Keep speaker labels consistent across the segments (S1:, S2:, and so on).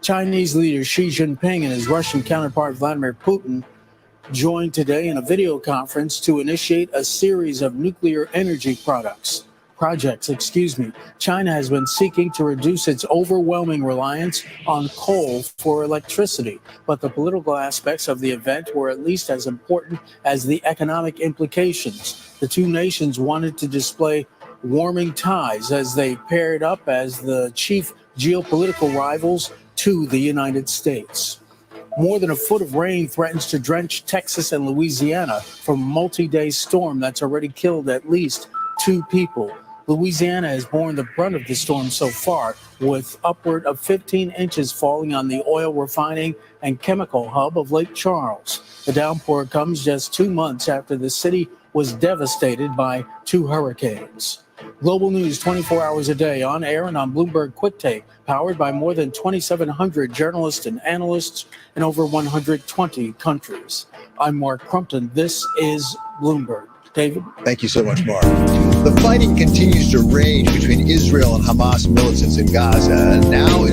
S1: Chinese leader Xi Jinping and his Russian counterpart Vladimir Putin joined today in a video conference to initiate a series of nuclear energy projects. China has been seeking to reduce its overwhelming reliance on coal for electricity, but the political aspects of the event were at least as important as the economic implications. The two nations wanted to display warming ties as they paired up as the chief geopolitical rivals to the United States. More than a foot of rain threatens to drench Texas and Louisiana from a multi-day storm that's already killed at least 2 people. Louisiana has borne the brunt of the storm so far, with upward of 15 inches falling on the oil refining and chemical hub of Lake Charles. The downpour comes just 2 months after the city was devastated by 2 hurricanes. Global news 24 hours a day, on air and on Bloomberg Quick Take, powered by more than 2,700 journalists and analysts in over 120 countries. I'm Mark Crumpton. This is Bloomberg. David?
S2: Thank you so much, Mark. The fighting continues to rage between Israel and Hamas militants in Gaza. Now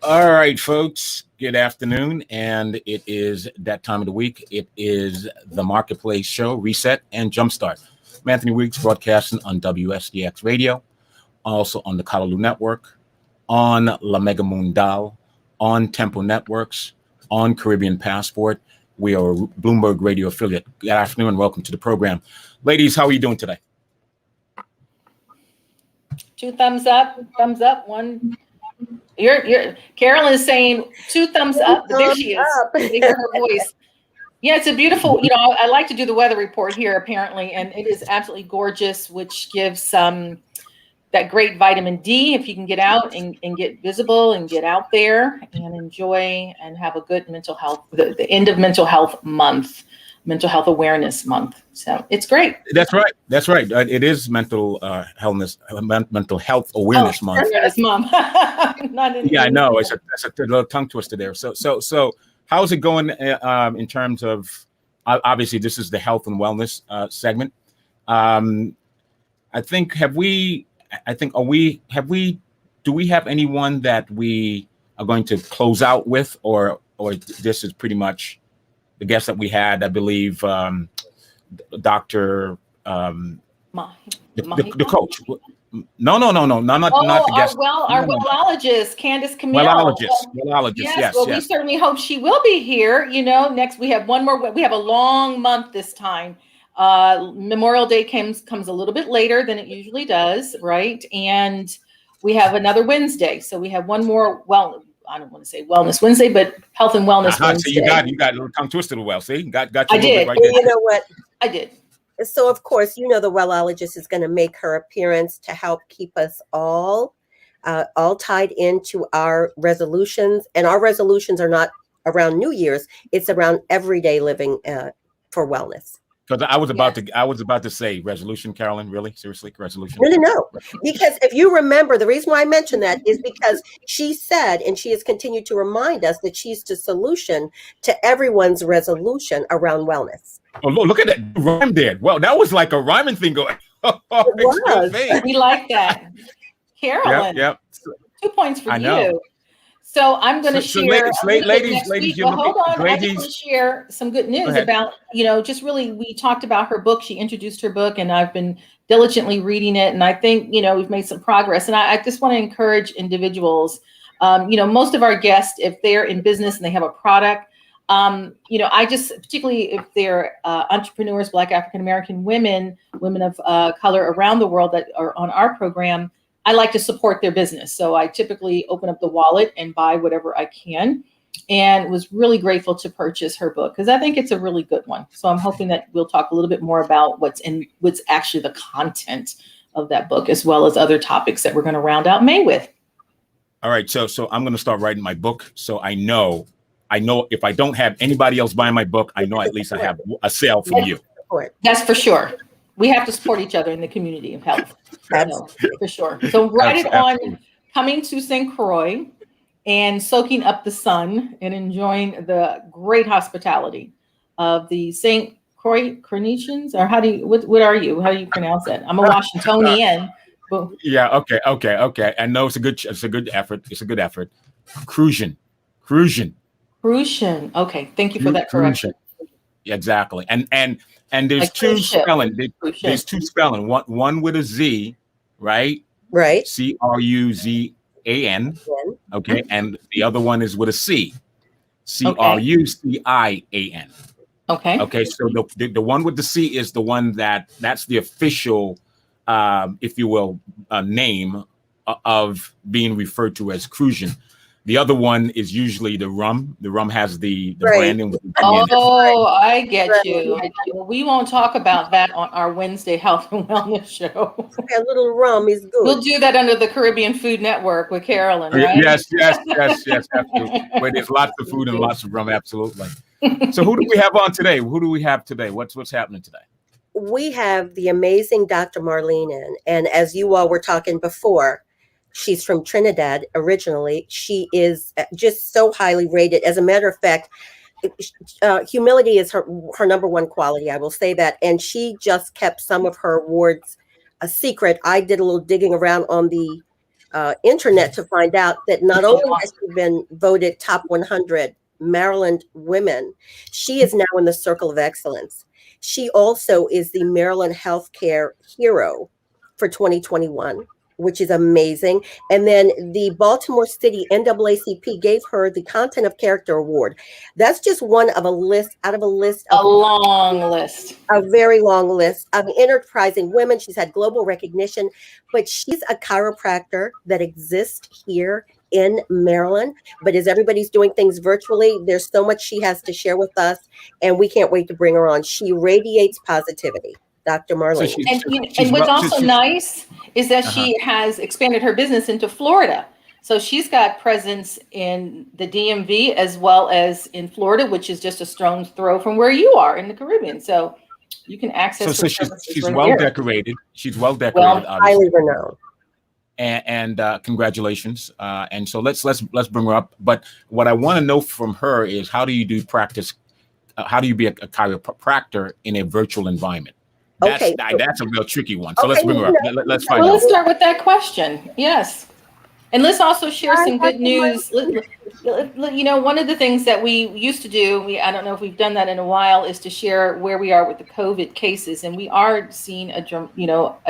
S3: All right, folks, good afternoon. And it is that time of the week. It is the Marketplace Show, Reset and Jumpstart. I'm Anthony Weeks, broadcasting on WSDX Radio, also on the Kalalu Network, on La Mega Mundal, on Tempo Networks, on Caribbean Passport. We are a Bloomberg Radio affiliate. Good afternoon and welcome to the program. Ladies, how are you doing today?
S4: 2 thumbs up, one. Carolyn is saying 2 thumbs up. There she is. You hear her voice. Yeah, it's a beautiful, I like to do the weather report here apparently, and it is absolutely gorgeous, which gives that great vitamin D if you can get out and get visible and get out there and enjoy and have a good mental health, the end of mental health month, mental health awareness month. So it's great.
S3: That's right. It is mental health awareness month.
S4: Awareness month.
S3: Yeah, I know. It's a little tongue twister there. So how's it going in terms of, obviously this is the health and wellness segment. Do we have anyone that we are going to close out with, or this is pretty much the guest that we had, I believe, Dr. The coach. No, not the guest.
S4: Our wellologist, Candace Camille.
S3: Wellologist, yes.
S4: Well, we certainly hope she will be here. Next we have one more. We have a long month this time. Memorial Day comes a little bit later than it usually does, right? And we have another Wednesday, so we have one more. Well, I don't want to say Wellness Wednesday, but Health and Wellness Wednesday.
S3: So you got a little tongue twisted well. See, got you.
S4: I did.
S3: Right there.
S5: You know what?
S4: I did.
S5: So of course, the wellologist is going to make her appearance to help keep us all tied into our resolutions. And our resolutions are not around New Year's; it's around everyday living for wellness.
S3: Because I was about to say resolution, Carolyn. Really, seriously, resolution.
S5: No. Because if you remember, the reason why I mentioned that is because she said, and she has continued to remind us that she's the solution to everyone's resolution around wellness.
S3: Oh, look at that rhyme there. Well, that was like a rhyming thing going.
S5: It was.
S4: We like that, Carolyn.
S3: Yep.
S4: 2 points for
S3: I know.
S4: you. So I'm going to share.
S3: Ladies,
S4: hold on. I just want to share some good news about, just really, we talked about her book. She introduced her book, and I've been diligently reading it. And I think, we've made some progress. And I just want to encourage individuals. Most of our guests, if they're in business and they have a product, I just, particularly if they're entrepreneurs, Black African American women of color around the world that are on our program, I like to support their business. So I typically open up the wallet and buy whatever I can, and was really grateful to purchase her book because I think it's a really good one. So I'm hoping that we'll talk a little bit more about what's actually the content of that book, as well as other topics that we're going to round out May with.
S3: All right, so I'm going to start writing my book, so I know if I don't have anybody else buying my book, I know at least I have a sale from you.
S4: That's for sure. We have to support each other in the community of health. So, for sure. So write it on coming to St. Croix and soaking up the sun and enjoying the great hospitality of the St. Croix Clinicians, or what are you? How do you pronounce that? I'm a Washingtonian. But
S3: Yeah. Okay. I know it's a good effort. It's a good effort. Crucian.
S4: Okay. Thank you for that correction.
S3: Yeah, exactly. And there's
S4: Like
S3: two
S4: cruise ship.
S3: spelling.
S4: Cruise
S3: There's
S4: ship.
S3: two spelling. One with a Z, right?
S5: Right.
S3: Cruzan. Okay. And the other one is with a C. Crucian.
S4: Okay.
S3: Okay. So the one with the C is the one that's the official, if you will, name of being referred to as Crucian. The other one is usually the rum. The rum has the
S5: Right.
S3: branding. With the
S4: Oh, I get you. We won't talk about that on our Wednesday health and wellness show.
S5: A little rum is good.
S4: We'll do that under the Caribbean Food Network with Carolyn, right?
S3: Yes, absolutely. Where there's lots of food and lots of rum, absolutely. So who do we have on today? What's happening today?
S5: We have the amazing Dr. Marlene in, and as you all were talking before, she's from Trinidad originally. She is just so highly rated. As a matter of fact, humility is her number one quality. I will say that. And she just kept some of her awards a secret. I did a little digging around on the internet to find out that not only has she been voted top 100 Maryland women, she is now in the Circle of Excellence. She also is the Maryland Healthcare Hero for 2021. Which is amazing. And then the Baltimore City NAACP gave her the Content of Character Award. That's just one of a list out of a list.
S4: A long list.
S5: A very long list of enterprising women. She's had global recognition, but she's a chiropractor that exists here in Maryland. But as everybody's doing things virtually, there's so much she has to share with us, and we can't wait to bring her on. She radiates positivity. Dr. Marlene.
S4: And what's also nice is that she has expanded her business into Florida. So she's got presence in the DMV as well as in Florida, which is just a stone's throw from where you are in the Caribbean. So you can access.
S3: So she's well decorated. She's well decorated.
S5: Well, highly renowned.
S3: And congratulations. And so let's bring her up. But what I want to know from her is how do you do practice? How do you be a chiropractor in a virtual environment? That's a real tricky one. So let's bring her up. Let's find out.
S4: Let's start with that question. Yes. And let's also share some good news. You know, one of the things that we used to do, I don't know if we've done that in a while, is to share where we are with the COVID cases. And we are seeing a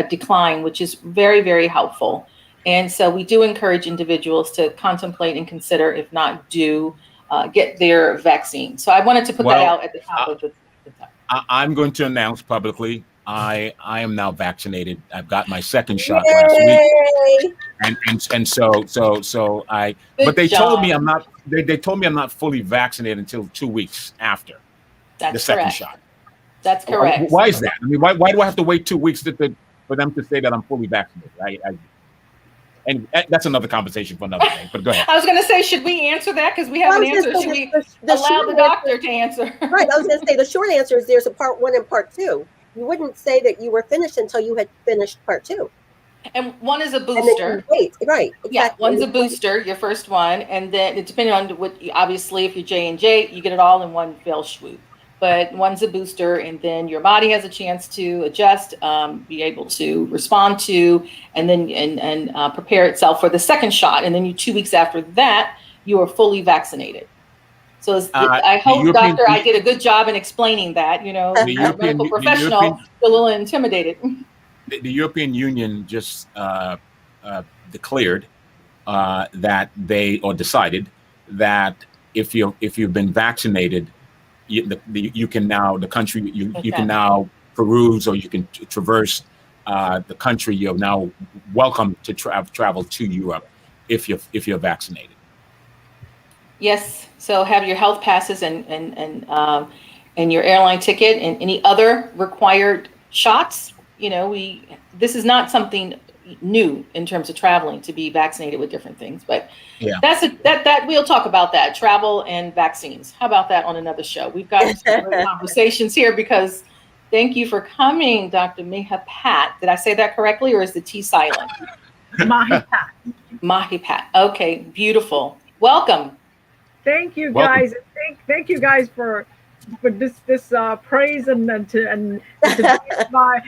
S4: decline, which is very, very helpful. And so we do encourage individuals to contemplate and consider, if not get their vaccine. So I wanted to put that out at the top of the top.
S3: I'm going to announce publicly I am now vaccinated. I've got my second shot last week, and so I. But they told me I'm not. They told me I'm not fully vaccinated until 2 weeks after the second shot.
S4: That's correct.
S3: Why is that? I mean, why do I have to wait 2 weeks for them to say that I'm fully vaccinated? And that's another conversation for another day. But go ahead.
S4: I was going to say, should we answer that? Because we have an answer. Should we allow the doctor to answer?
S5: Right. I was going to say the short answer is there's a part 1 and part 2. You wouldn't say that you were finished until you had finished part 2.
S4: And one is a booster.
S5: Wait, right. Exactly.
S4: Yeah, one's a booster, your first one, and then depending on what. Obviously, if you're J&J, you get it all in one fell swoop. But one's a booster, and then your body has a chance to adjust, be able to respond to, and then and prepare itself for the second shot. And then 2 weeks after that, you are fully vaccinated. So I hope, Doctor, I did a good job in explaining that. You know, a medical professional, a little intimidated.
S3: The European Union just declared that decided that if you've been vaccinated, you can now peruse or you can traverse the country, you're now welcome to travel to Europe if you're vaccinated.
S4: Yes. So have your health passes and your airline ticket and any other required shots. This is not something new in terms of traveling to be vaccinated with different things, but
S3: Yeah.
S4: that we'll talk about that, travel and vaccines. How about that on another show? We've got some great conversations here because thank you for coming, Dr. Mahipat. Did I say that correctly or is the T silent?
S6: Mahipat.
S4: Mahipat. Okay, beautiful. Welcome.
S6: Thank you
S3: Welcome.
S6: guys. Thank you guys for this praise and to be my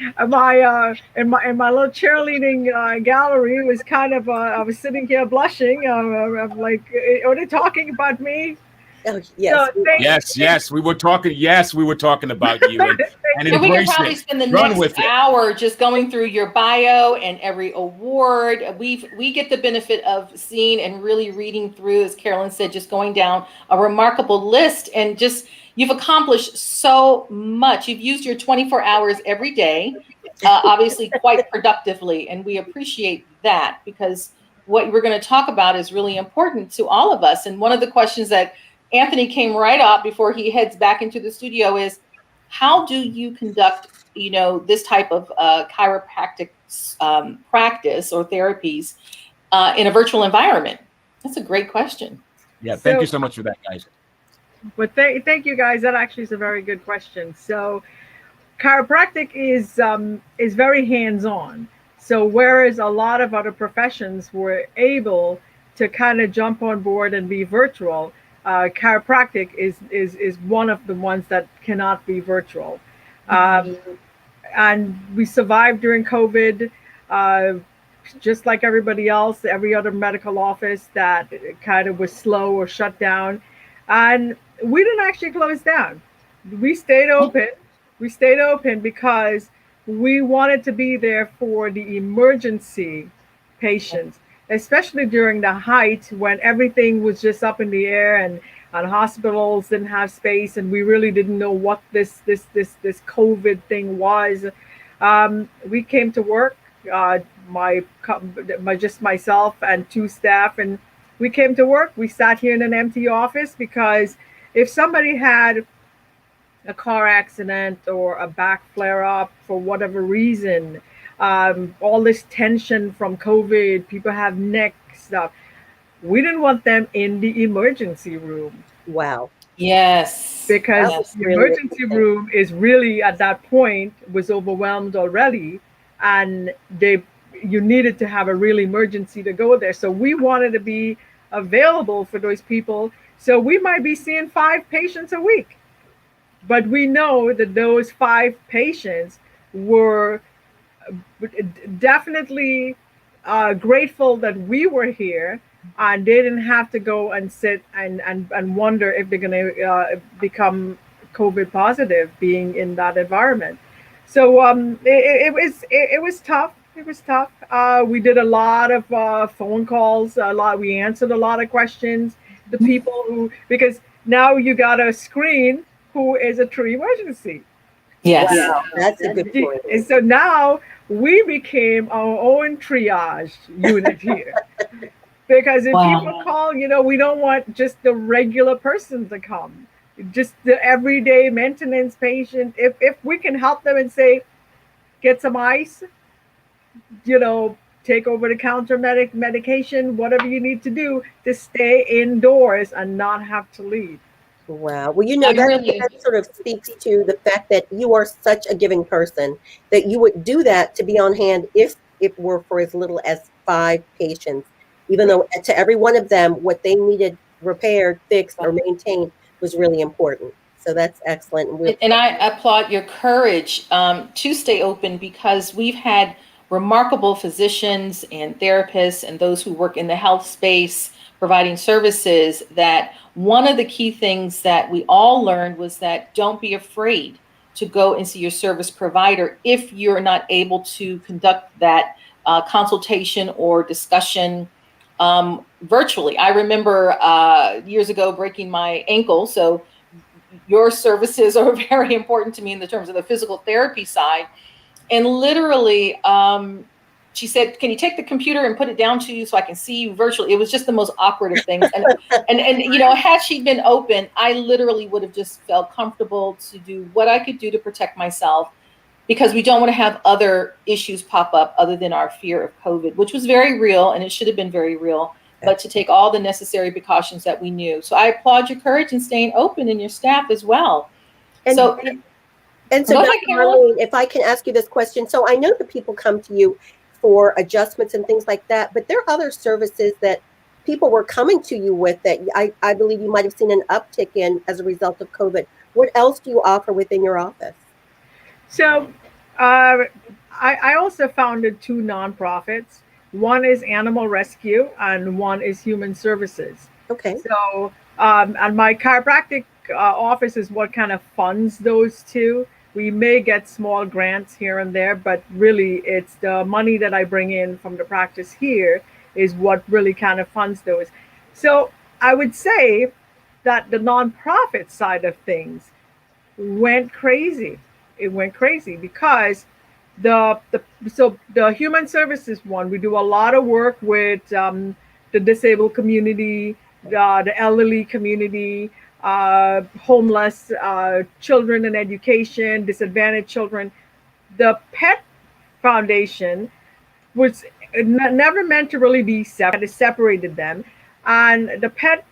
S6: little cheerleading gallery. Was kind of I was sitting here blushing. I'm like, are they talking about me?
S5: Oh, yes.
S6: So
S3: Yes, we were talking. Yes, we were talking about you and
S4: So we could
S3: embrace
S4: probably
S3: it.
S4: spend the
S3: Run
S4: next
S3: with it.
S4: hour just going through your bio and every award. We get the benefit of seeing and really reading through, as Carolyn said, just going down a remarkable list and just you've accomplished so much. You've used your 24 hours every day, obviously quite productively, and we appreciate that because what we're going to talk about is really important to all of us. And one of the questions that Anthony came right up before he heads back into the studio is, how do you conduct, this type of chiropractic practice or therapies in a virtual environment? That's a great question.
S3: Yeah, thank you so much for that, guys.
S6: But thank you guys. That actually is a very good question. So chiropractic is very hands-on. So whereas a lot of other professions were able to kind of jump on board and be virtual, chiropractic is one of the ones that cannot be virtual. And we survived during COVID, just like everybody else, every other medical office that kind of was slow or shut down. And we didn't actually close down. We stayed open. We stayed open because we wanted to be there for the emergency patients, especially during the height when everything was just up in the air and hospitals didn't have space and we really didn't know what this COVID thing was. We came to work, just myself and two staff, and we came to work. We sat here in an empty office because if somebody had a car accident or a back flare up for whatever reason, all this tension from COVID, people have neck stuff. We didn't want them in the emergency room.
S5: Wow.
S4: Yes.
S6: Because
S4: Yes.
S6: the emergency room is really at that point was overwhelmed already, and you needed to have a real emergency to go there. So we wanted to be available for those people. So we might be seeing 5 patients a week, but we know that those 5 patients were definitely grateful that we were here, and they didn't have to go and sit and wonder if they're going to become COVID positive being in that environment. So it was tough. It was tough. We did a lot of phone calls. We answered a lot of questions. The people because now you got a screen who is a true emergency.
S4: Yes.
S5: Wow, that's a good point.
S6: And so now we became our own triage unit here. Because if people call, we don't want just the regular person to come, just the everyday maintenance patient. If we can help them and say, get some ice, take over the counter medication, whatever you need to do to stay indoors and not have to leave.
S5: Wow. Well, that sort of speaks to the fact that you are such a giving person that you would do that to be on hand if it were for as little as 5 patients, even though to every one of them, what they needed repaired, fixed, or maintained was really important. So that's excellent.
S4: And I applaud your courage to stay open, because we've had remarkable physicians and therapists and those who work in the health space providing services, that one of the key things that we all learned was that don't be afraid to go and see your service provider if you're not able to conduct that consultation or discussion virtually. I remember years ago breaking my ankle, so your services are very important to me in the terms of the physical therapy side. And literally, she said, "Can you take the computer and put it down to you so I can see you virtually?" It was just the most awkward of things. And you know, had she been open, I literally would have just felt comfortable to do what I could do to protect myself, because we don't want to have other issues pop up other than our fear of COVID, which was very real, and it should have been very real, but to take all the necessary precautions that we knew. So I applaud your courage in staying open, and your staff as well.
S5: And
S4: So
S5: so,
S4: go ahead,
S5: Dr.
S4: Carolyn.
S5: Marlene, if I can ask you this question. So I know that people come to you for adjustments and things like that, but there are other services that people were coming to you with that I believe you might have seen an uptick in as a result of COVID. What else do you offer within your office?
S6: So I also founded 2 nonprofits. One is animal rescue and one is human services.
S5: Okay.
S6: So and my chiropractic office is what kind of funds those 2. We may get small grants here and there, but really it's the money that I bring in from the practice here is what really kind of funds those. So I would say that the nonprofit side of things went crazy. It went crazy because the human services one, we do a lot of work with the disabled community, the elderly community, homeless, children in education, disadvantaged children. The Pet Foundation was never meant to really be separate. It separated them, and the pet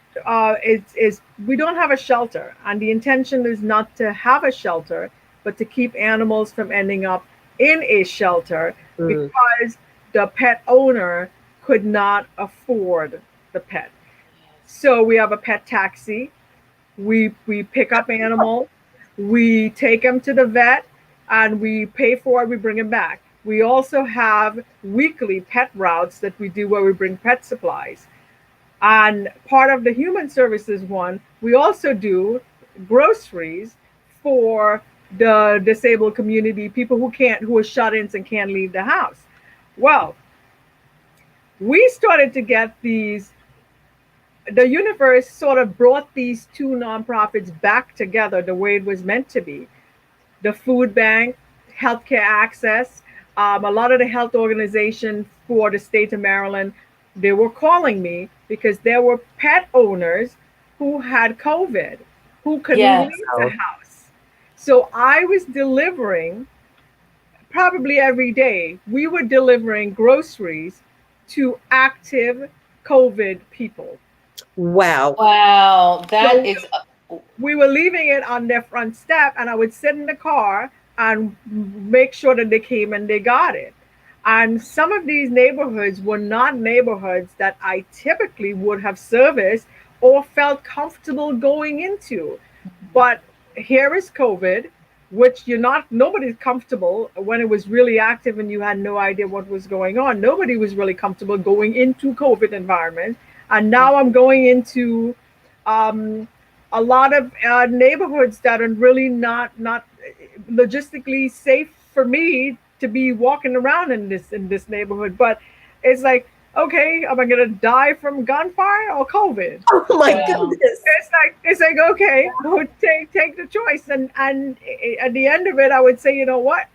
S6: is we don't have a shelter, and the intention is not to have a shelter, but to keep animals from ending up in a shelter because the pet owner could not afford the pet. So we have a pet taxi. We pick up animals, we take them to the vet, and we pay for it, we bring them back. We also have weekly pet routes that we do where we bring pet supplies. And part of the human services one, we also do groceries for the disabled community, people who are shut-ins and can't leave the house. Well, we started to get these, the universe sort of brought these 2 nonprofits back together the way it was meant to be. The food bank, healthcare access, a lot of the health organizations for the state of Maryland, they were calling me because there were pet owners who had COVID, who couldn't leave the house. So I was delivering probably every day. We were delivering groceries to active COVID people.
S5: Wow.
S4: Wow, that is.
S6: We were leaving it on their front step, and I would sit in the car and make sure that they came and they got it. And some of these neighborhoods were not neighborhoods that I typically would have serviced or felt comfortable going into. But here is COVID, which nobody's comfortable when it was really active and you had no idea what was going on. Nobody was really comfortable going into COVID environment. And now I'm going into a lot of neighborhoods that are really not logistically safe for me to be walking around in this neighborhood. But it's like, okay, am I gonna die from gunfire or COVID?
S5: Oh my goodness!
S6: It's like okay, take the choice. And at the end of it, I would say, you know what?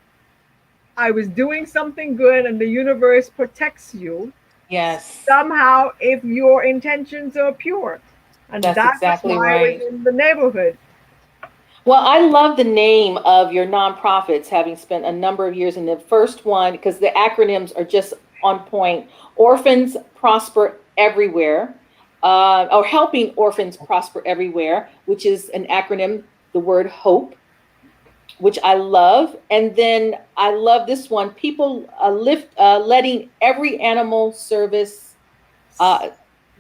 S6: I was doing something good, and the universe protects you.
S4: Yes.
S6: Somehow, if your intentions are pure, and that's
S4: exactly
S6: why
S4: right.
S6: I was in the neighborhood.
S4: Well, I love the name of your nonprofits, having spent a number of years in the first one, because the acronyms are just on point. Orphans Prosper Everywhere, or Helping Orphans Prosper Everywhere, which is an acronym, the word HOPE, which I love. And then I love this one, People Letting Every Animal Service
S6: Survive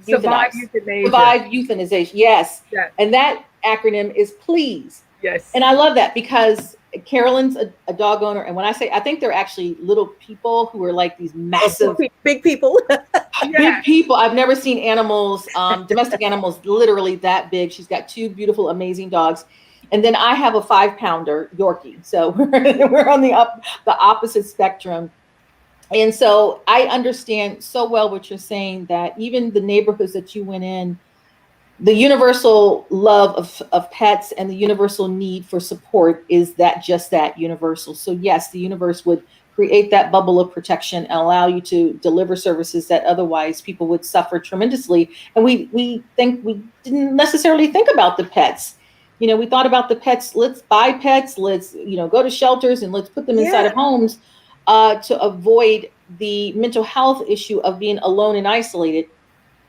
S4: euthanize.
S6: euthanization.
S4: Survive euthanization, yes.
S6: Yes.
S4: And that acronym is PLEASE.
S6: Yes.
S4: And I love that because Carolyn's a dog owner. And when I say, I think they're actually little people who are like these massive,
S5: big people.
S4: big people. I've never seen animals, domestic animals, literally that big. She's got 2 beautiful, amazing dogs. And then I have a 5-pounder Yorkie. So we're on the opposite spectrum. And so I understand so well what you're saying, that even the neighborhoods that you went in, the universal love of pets and the universal need for support is that just that universal. So yes, the universe would create that bubble of protection and allow you to deliver services that otherwise people would suffer tremendously. And we didn't necessarily think about the pets. You know, we thought about the pets, let's buy pets, let's, you know, go to shelters and let's put them inside of homes to avoid the mental health issue of being alone and isolated.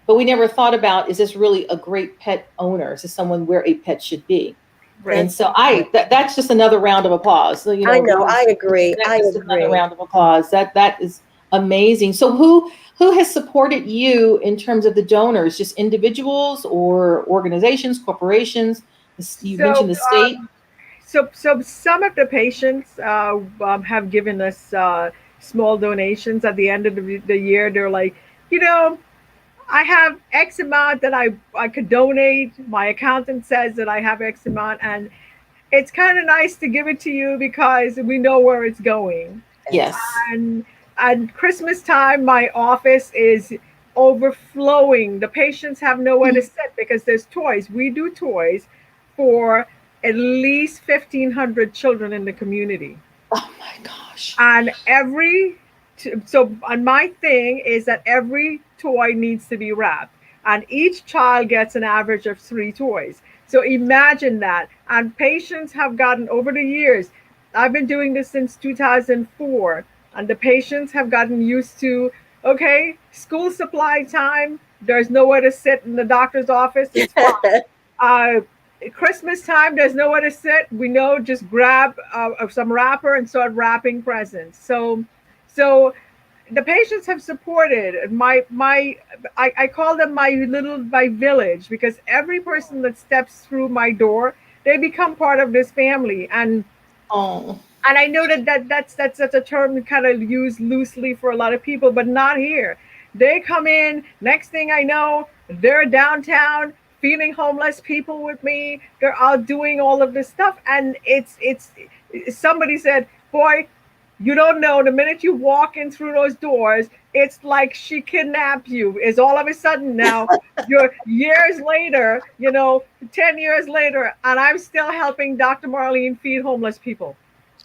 S4: But we never thought about, is this really a great pet owner? Is this someone where a pet should be?
S6: Right.
S4: And so that's just another round of applause. So, you know,
S5: I know, I agree.
S4: that's another round of applause. That is amazing. So who has supported you in terms of the donors? Just individuals or organizations, corporations? You mentioned the state.
S6: So some of the patients have given us small donations at the end of the year. They're like, you know, I have X amount that I could donate. My accountant says that I have X amount, and it's kind of nice to give it to you because we know where it's going.
S4: Yes.
S6: And at Christmas time, my office is overflowing. The patients have nowhere to sit because there's toys. We do toys for at least 1,500 children in the community.
S4: Oh my gosh.
S6: And my thing is that every toy needs to be wrapped, and each child gets an average of 3 toys. So imagine that. And patients have gotten, over the years, I've been doing this since 2004, and the patients have gotten used to, okay, school supply time, there's nowhere to sit in the doctor's office. It's fine. Christmas time, there's nowhere to sit. We know, just grab some wrapper and start wrapping presents. So the patients have supported I call them my village, because every person that steps through my door, they become part of this family. And I know that's a term kind of used loosely for a lot of people, but not here. They come in, next thing I know, they're downtown feeding homeless people with me. They're out doing all of this stuff. And it's somebody said, boy, you don't know, the minute you walk in through those doors, it's like she kidnapped you. Is all of a sudden now, you're years later, 10 years later, and I'm still helping Dr. Marlene feed homeless people.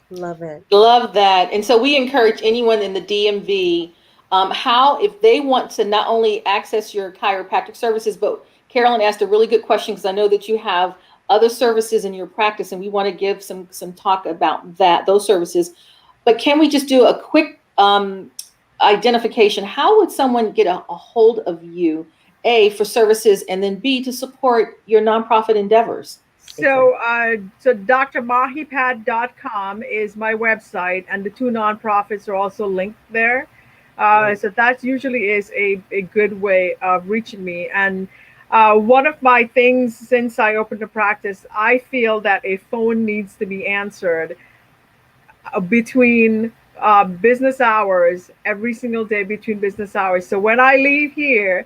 S5: Love it.
S4: Love that. And so we encourage anyone in the DMV, if they want to not only access your chiropractic services, but Carolyn asked a really good question, because I know that you have other services in your practice, and we want to give some talk about those services. But can we just do a quick identification? How would someone get a hold of you, A, for services, and then B, to support your nonprofit endeavors?
S6: So drmahipad.com is my website, and the 2 nonprofits are also linked there. So that usually is a good way of reaching me. And one of my things since I opened the practice, I feel that a phone needs to be answered between business hours, every single day between business hours. So when I leave here,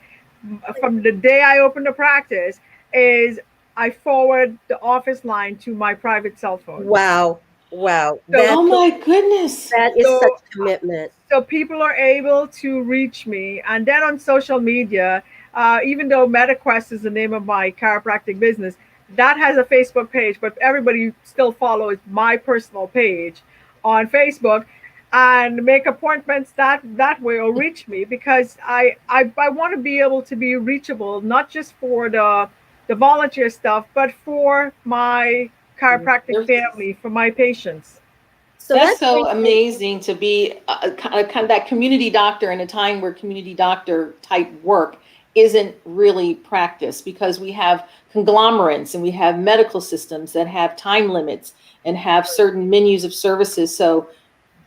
S6: from the day I open the practice, I forward the office line to my private cell phone.
S5: Wow.
S4: Oh my goodness.
S5: That is such a commitment.
S6: So people are able to reach me. And then on social media, even though MetaQuest is the name of my chiropractic business, that has a Facebook page, but everybody still follows my personal page on Facebook and make appointments that way, or reach me, because I want to be able to be reachable, not just for the volunteer stuff, but for my chiropractic family, for my patients.
S5: So
S4: that's so amazing to be kind of that community doctor in a time where community doctor type work isn't really practiced, because we have conglomerates and we have medical systems that have time limits and have certain menus of services. So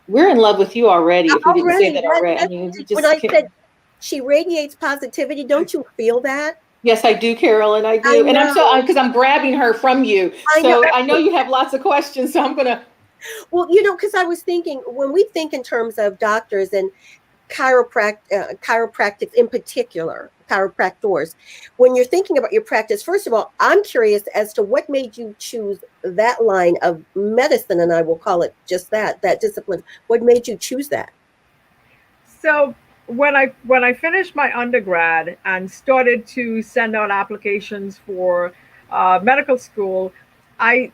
S4: we're in love with you already. If we didn't say that already. I mean,
S5: when I said she radiates positivity, don't you feel that?
S4: Yes, I do, Carolyn. I do. And I'm because I'm grabbing her from you. I know you have lots of questions. So I'm going to.
S5: Well, because I was thinking, when we think in terms of doctors and chiropractics in particular, chiropractors, when you're thinking about your practice, first of all, I'm curious as to what made you choose that line of medicine, and I will call it just that discipline. What made you choose that?
S6: So when I finished my undergrad and started to send out applications for medical school, I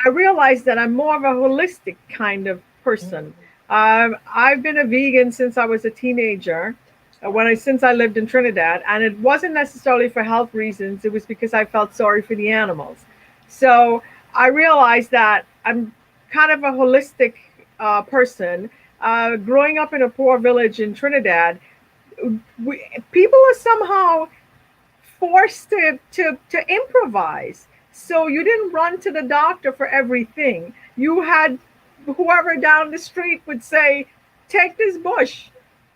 S6: I realized that I'm more of a holistic kind of person. I've been a vegan since I was a teenager, since I lived in Trinidad, and it wasn't necessarily for health reasons. It was because I felt sorry for the animals. So I realized that I'm kind of a holistic person. Growing up in a poor village in Trinidad, people are somehow forced to improvise. So you didn't run to the doctor for everything. You had whoever down the street would say, take this bush,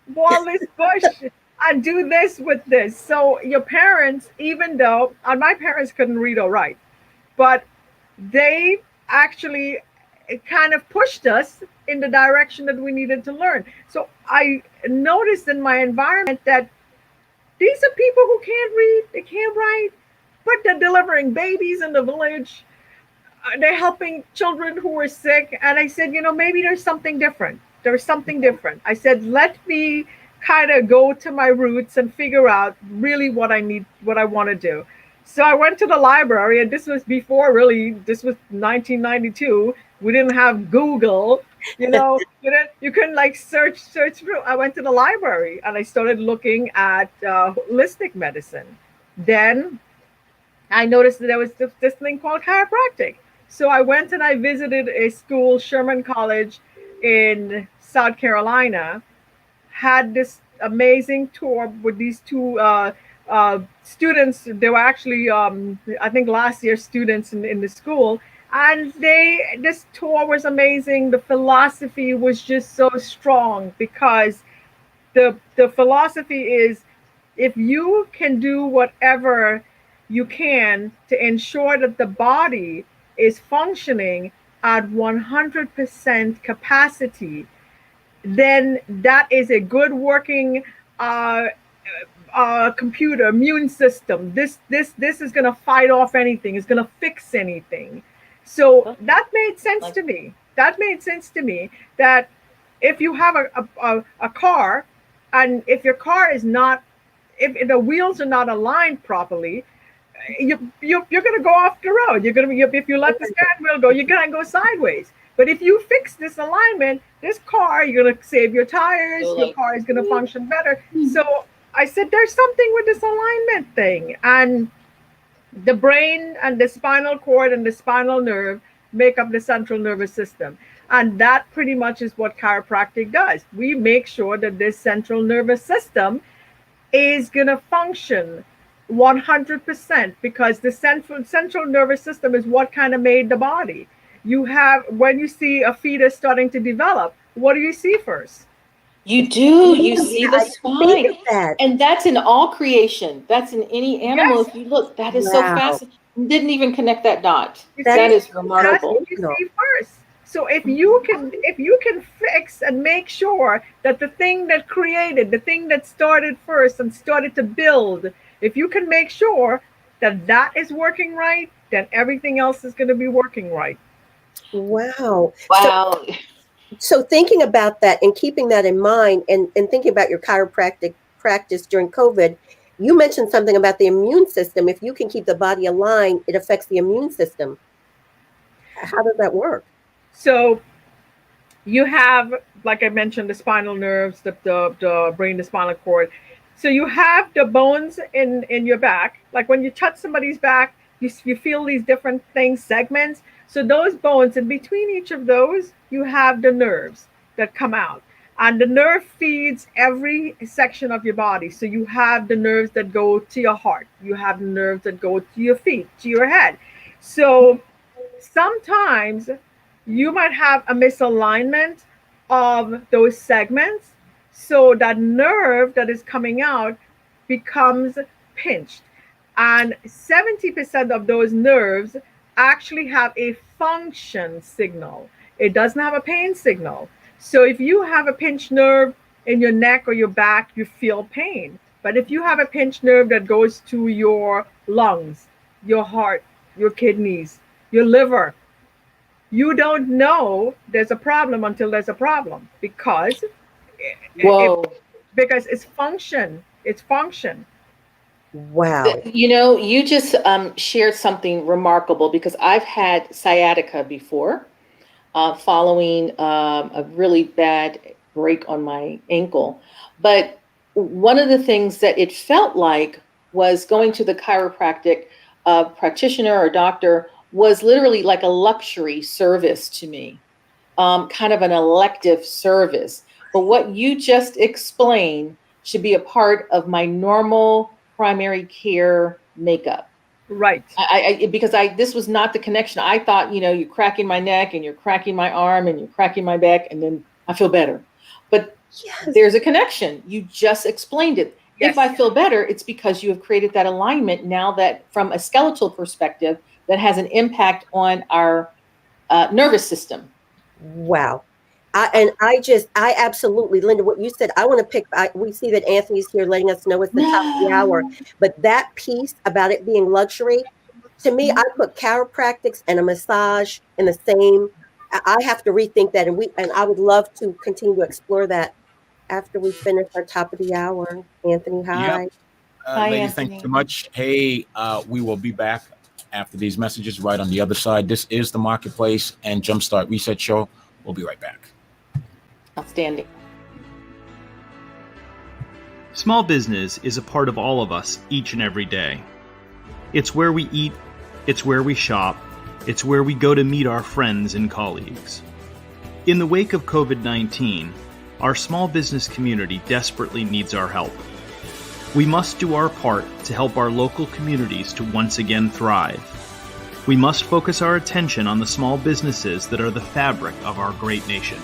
S6: boil this bush, and do this with this. So your parents, even though, and my parents couldn't read or write, but they actually kind of pushed us in the direction that we needed to learn. So I noticed in my environment that these are people who can't read, they can't write, but they're delivering babies in the village. They're helping children who are sick. And I said, maybe there's something different. There's something different. I said, let me kind of go to my roots and figure out really what I need, what I want to do. So I went to the library, and this was before this was 1992. We didn't have Google, you couldn't like search through. I went to the library and I started looking at holistic medicine. Then I noticed that there was this thing called chiropractic. So I went and I visited a school, Sherman College in South Carolina, had this amazing tour with these two students. They were actually, I think, last year students in the school. And this tour was amazing. The philosophy was just so strong, because the philosophy is, if you can do whatever you can to ensure that the body is functioning at 100% capacity, then that is a good working computer immune system. This is going to fight off anything. It's going to fix anything. So that made sense to me. That made sense to me, that if you have a car, and if your car is not, if the wheels are not aligned properly, you're going to go off the road. If you let the steering wheel go, you're going to go sideways. But if you fix this alignment, this car, you're going to save your tires. Your car is going to function better. So I said, there's something with this alignment thing. And the brain and the spinal cord and the spinal nerve make up the central nervous system. And that pretty much is what chiropractic does. We make sure that this central nervous system is going to function 100%, because the central nervous system is what kind of made the body. When you see a fetus starting to develop, what do you see first?
S4: You see the spine. And that's in all creation. That's in any animal. Yes. If you look, that is so fascinating. Didn't even connect that dot. That is remarkable.
S6: That's what you see first. So if you can fix and make sure that the thing that created, the thing that started first and started to build, if you can make sure that is working right, then everything else is going to be working right.
S5: Wow. So thinking about that and keeping that in mind, and thinking about your chiropractic practice during COVID, you mentioned something about the immune system. If you can keep the body aligned, it affects the immune system. How does that work?
S6: So you have, like I mentioned, the spinal nerves, the brain, the spinal cord. So you have the bones in your back. Like when you touch somebody's back, you feel these different things, segments. So those bones, in between each of those, you have the nerves that come out. And the nerve feeds every section of your body. So you have the nerves that go to your heart. You have the nerves that go to your feet, to your head. So sometimes you might have a misalignment of those segments. So that nerve that is coming out becomes pinched. And 70% of those nerves actually have a function signal. It doesn't have a pain signal. So if you have a pinched nerve in your neck or your back, you feel pain. But if you have a pinched nerve that goes to your lungs, your heart, your kidneys, your liver, you don't know there's a problem until there's a problem, because because it's function. It's function.
S5: Wow.
S4: You know, you just shared something remarkable because I've had sciatica before, following a really bad break on my ankle. But one of the things that it felt like was going to the chiropractic practitioner or doctor was literally like a luxury service to me, kind of an elective service. But what you just explained should be a part of my normal primary care makeup.
S6: Right.
S4: Because this was not the connection. I thought, you know, you're cracking my neck and you're cracking my arm and you're cracking my back and then I feel better. But
S5: Yes.
S4: there's a connection. You just explained it.
S6: Yes.
S4: If I feel better, it's because you have created that alignment now that from a skeletal perspective that has an impact on our nervous system.
S5: Wow. I absolutely, Linda, what you said, I want to pick, we see that Anthony's here letting us know it's the top of the hour, but that piece about it being luxury, to me, I put chiropractics and a massage in the same, I have to rethink that. And I would love to continue to explore that after we finish our top of the hour. Anthony, hi.
S3: Yep.
S4: Hi,
S3: Ladies, thank you
S4: Anthony.
S3: so much. Hey, we will be back after these messages right on the other side. This is the Marketplace and Jumpstart Reset Show. We'll be right back.
S4: Outstanding.
S7: Small business is a part of all of us each and every day. It's where we eat, it's where we shop, it's where we go to meet our friends and colleagues. In the wake of COVID-19, our small business community desperately needs our help. We must do our part to help our local communities to once again thrive. We must focus our attention on the small businesses that are the fabric of our great nation.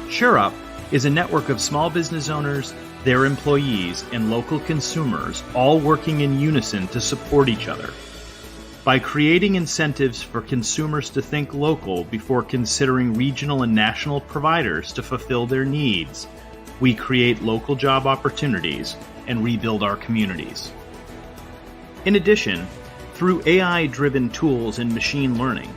S7: SureUp is a network of small business owners, their employees, and local consumers all working in unison to support each other. By creating incentives for consumers to think local before considering regional and national providers to fulfill their needs, we create local job opportunities and rebuild our communities. In addition, through AI-driven tools and machine learning,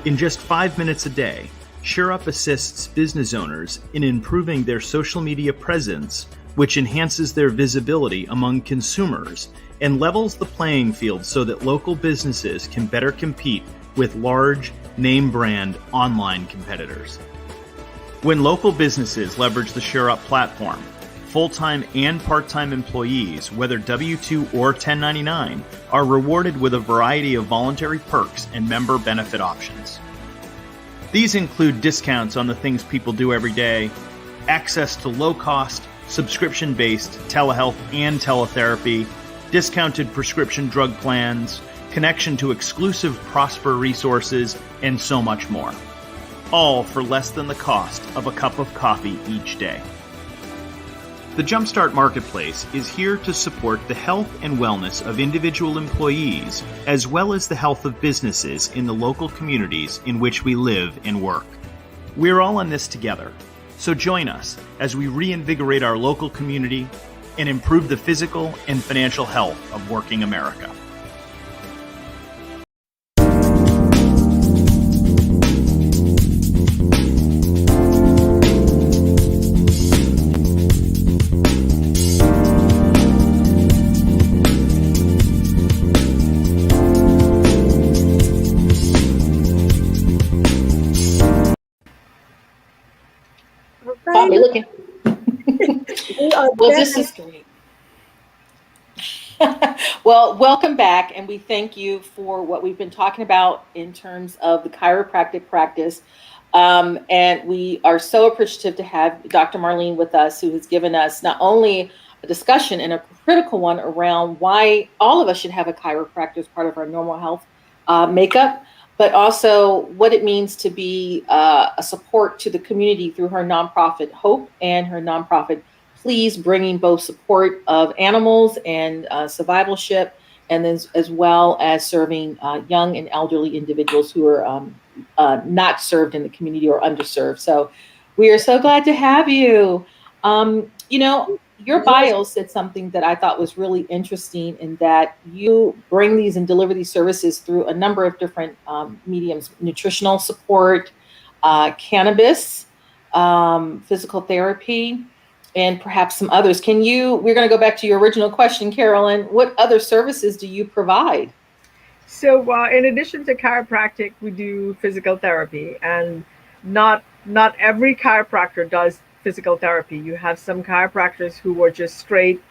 S7: in just 5 minutes a day, SureUp assists business owners in improving their social media presence, which enhances their visibility among consumers and levels the playing field so that local businesses can better compete with large, name-brand online competitors. When local businesses leverage the SureUp platform, full-time and part-time employees, whether W-2 or 1099, are rewarded with a variety of voluntary perks and member benefit options. These include discounts on the things people do every day, access to low-cost, subscription-based telehealth and teletherapy, discounted prescription drug plans, connection to exclusive Prosper resources, and so much more. All for less than the cost of a cup of coffee each day. The Jumpstart Marketplace is here to support the health and wellness of individual employees, as well as the health of businesses in the local communities in which we live and work. We're all in this together, so join us as we reinvigorate our local community and improve the physical and financial health of working America.
S4: Bobby looking.
S5: We are
S4: Well,
S5: back.
S4: this is great. Well, welcome back, and we thank you for what we've been talking about in terms of the chiropractic practice. And we are so appreciative to have Dr. Marlene with us, who has given us not only a discussion and a critical one around why all of us should have a chiropractor as part of our normal health makeup, but also what it means to be a support to the community through her nonprofit Hope and her nonprofit Please, bringing both support of animals and survivalship, and then as well as serving young and elderly individuals who are not served in the community or underserved. So we are so glad to have you. You know, your bio said something that I thought was really interesting, in that you bring these and deliver these services through a number of different mediums: nutritional support, cannabis, physical therapy, and perhaps some others. We're going to go back to your original question, Carolyn. What other services do you provide?
S6: So in addition to chiropractic, we do physical therapy, and not every chiropractor does physical therapy. You have some chiropractors who are just straight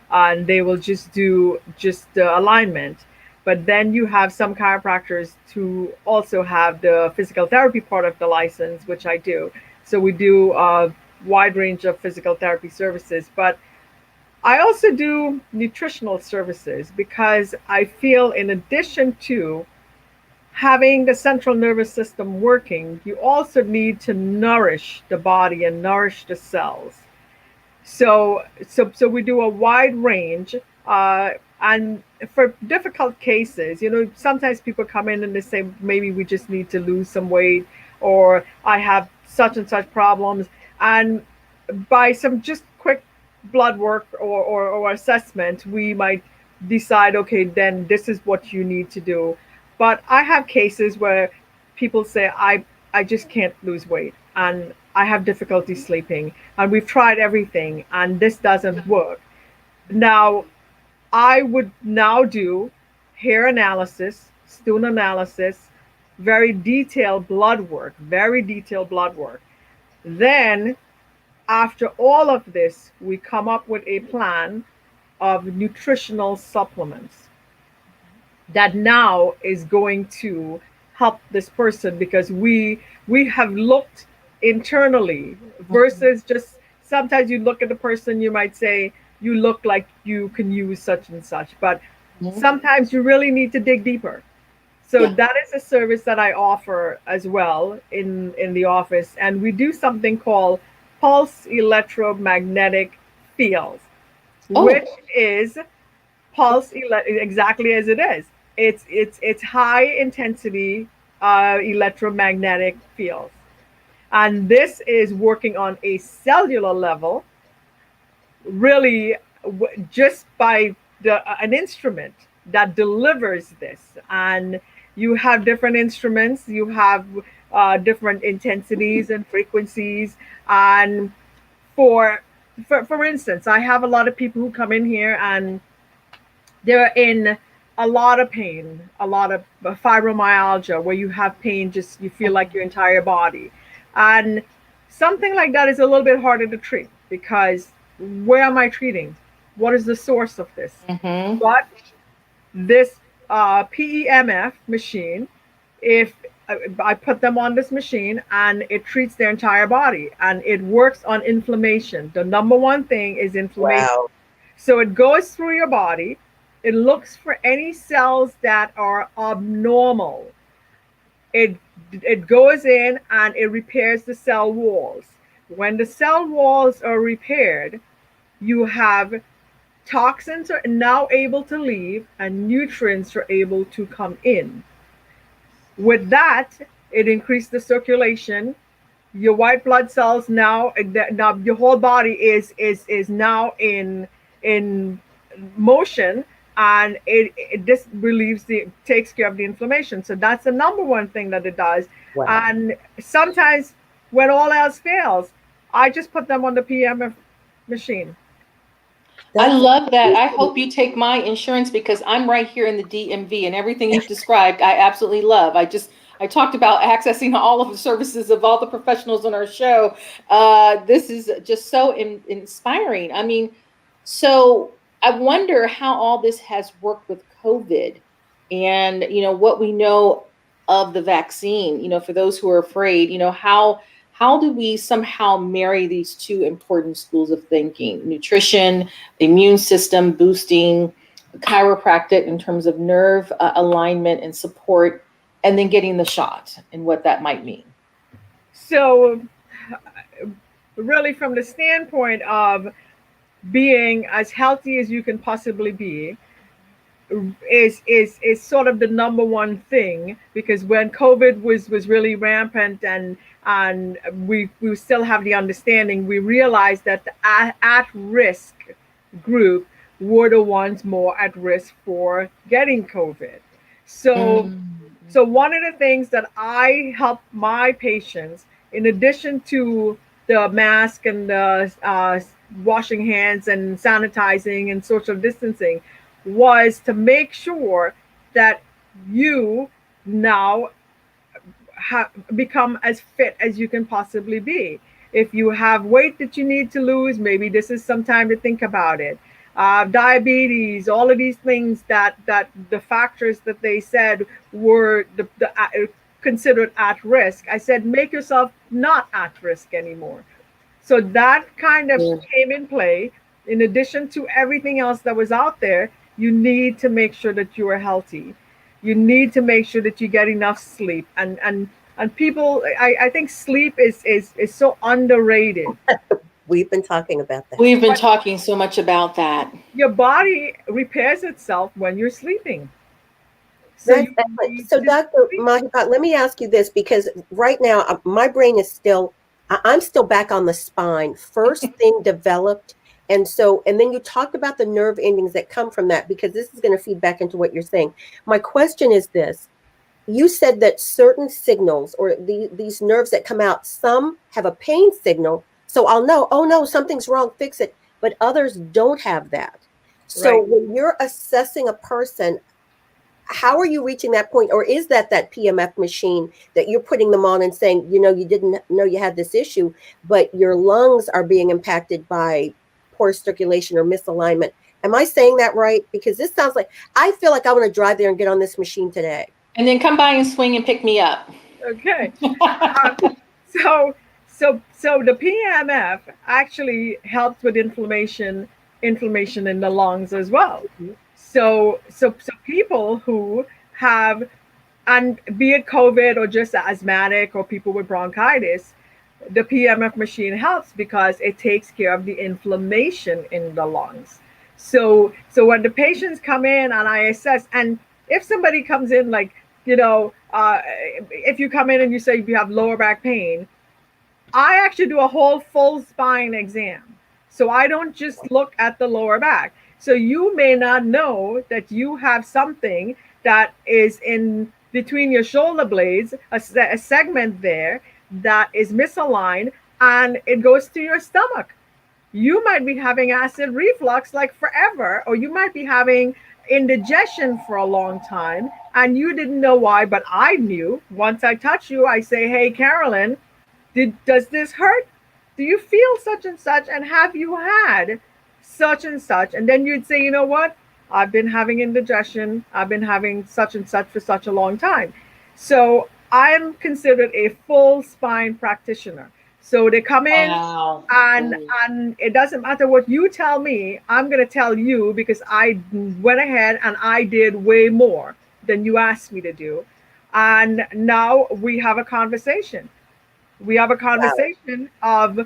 S6: and they will just do just the alignment. But then you have some chiropractors who also have the physical therapy part of the license, which I do. So we do a wide range of physical therapy services. But I also do nutritional services because I feel in addition to having the central nervous system working, you also need to nourish the body and nourish the cells. So we do a wide range, and for difficult cases, sometimes people come in and they say, maybe we just need to lose some weight, or I have such and such problems. And by some just quick blood work or assessment, we might decide, okay, then this is what you need to do. But I have cases where people say, I just can't lose weight, and I have difficulty sleeping, and we've tried everything, and this doesn't work. Now, I would now do hair analysis, stool analysis, very detailed blood work. Then, after all of this, we come up with a plan of nutritional supplements that now is going to help this person, because we have looked internally versus just sometimes you look at the person, you might say you look like you can use such and such, but sometimes you really need to dig deeper. So that is a service that I offer as well in the office, and we do something called pulse electromagnetic fields, which is exactly as it is. It's high intensity electromagnetic fields. And this is working on a cellular level, really just by an instrument that delivers this. And you have different instruments, you have different intensities and frequencies. And for instance, I have a lot of people who come in here and they're in a lot of pain, a lot of fibromyalgia, where you have pain, just you feel like your entire body. And something like that is a little bit harder to treat, because where am I treating? What is the source of this? But this PEMF machine, if I put them on this machine, and it treats their entire body, and it works on inflammation. The number one thing is inflammation. Wow. So it goes through your body. It looks for any cells that are abnormal. It goes in and it repairs the cell walls. When the cell walls are repaired, you have toxins are now able to leave and nutrients are able to come in. With that, it increased the circulation. Your white blood cells now your whole body is now in motion, and it just takes care of the inflammation. So that's the number one thing that it does. Wow. And sometimes when all else fails, I just put them on the PEMF machine.
S4: I love that. I hope you take my insurance, because I'm right here in the DMV, and everything you've described, I absolutely love. I talked about accessing all of the services of all the professionals on our show. This is just so inspiring. I mean, so I wonder how all this has worked with COVID, and, what we know of the vaccine, for those who are afraid, how do we somehow marry these two important schools of thinking: nutrition, immune system boosting, chiropractic in terms of nerve alignment and support, and then getting the shot and what that might mean?
S6: So really, from the standpoint of being as healthy as you can possibly be, is sort of the number one thing, because when COVID was really rampant and we still have the understanding, we realized that the at-risk group were the ones more at risk for getting COVID. So one of the things that I help my patients, in addition to the mask and the washing hands and sanitizing and social distancing was to make sure that you now become as fit as you can possibly be. If you have weight that you need to lose, maybe this is some time to think about it. Diabetes, all of these things that the factors that they said were considered at risk. I said, make yourself not at risk anymore. So that kind of came in play. In addition to everything else that was out there, you need to make sure that you are healthy. You need to make sure that you get enough sleep. And people, I think sleep is so underrated.
S5: We've been talking about that.
S4: We've been talking so much about that.
S6: Your body repairs itself when you're sleeping.
S5: So Dr. Mahiphat, let me ask you this, because right now my brain is still, I'm still back on the spine. First thing developed. And then you talked about the nerve endings that come from that, because this is going to feed back into what you're saying. My question is this. You said that certain signals or these nerves that come out, some have a pain signal. So I'll know, oh no, something's wrong, fix it. But others don't have that. So when you're assessing a person, how are you reaching that point? Or is that PMF machine that you're putting them on and saying, you didn't know you had this issue, but your lungs are being impacted by poor circulation or misalignment? Am I saying that right? Because this sounds like, I feel like I want to drive there and get on this machine today.
S4: And then come by and swing and pick me up.
S6: Okay. So the PMF actually helps with inflammation in the lungs as well. Mm-hmm. So people who have, and be it COVID or just asthmatic or people with bronchitis, the PMF machine helps because it takes care of the inflammation in the lungs. So when the patients come in and I assess, and if somebody comes in like, if you come in and you say you have lower back pain, I actually do a whole full spine exam. So I don't just look at the lower back. So you may not know that you have something that is in between your shoulder blades, a segment there that is misaligned, and it goes to your stomach. You might be having acid reflux like forever, or you might be having indigestion for a long time, and you didn't know why, but I knew. Once I touch you, I say, hey, Carolyn, does this hurt? Do you feel such and such? And have you had such and such? And then you'd say, you know what? I've been having indigestion. I've been having such and such for such a long time. So I'm considered a full spine practitioner. So they come in,
S4: wow.
S6: and it doesn't matter what you tell me, I'm going to tell you, because I went ahead and I did way more than you asked me to do. And now we have a conversation. We have a conversation of